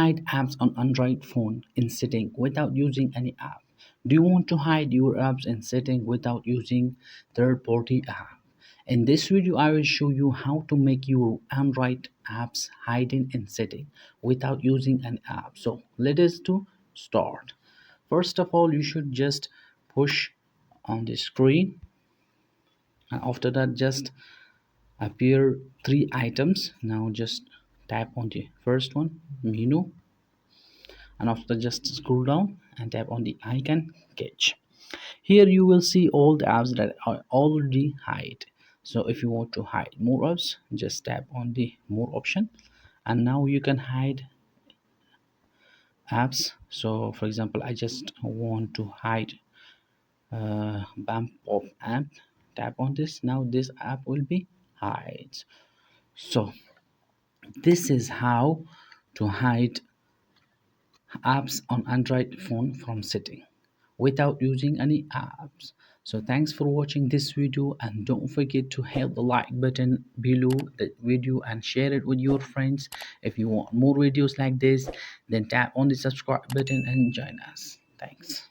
hide apps on Android phone in setting without using any app? Do you want to hide your apps in setting without using third-party app? In this video, I will show you how to make your Android apps hidden in setting without using an app. So let us to start. First of all, you should just push on the screen, and after that just appear three items. Now just tap on the first one, menu, and after just scroll down and tap on the icon catch. Here you will see all the apps that are already hide. So if you want to hide more apps, just tap on the more option, and now you can hide apps. So for example, I just want to hide bump pop app. Tap on this. Now this app will be hide. So this is how to hide apps on Android phone from setting without using any apps. So thanks for watching this video, and don't forget to hit the like button below the video and share it with your friends. If you want more videos like this, then tap on the subscribe button and join us. Thanks.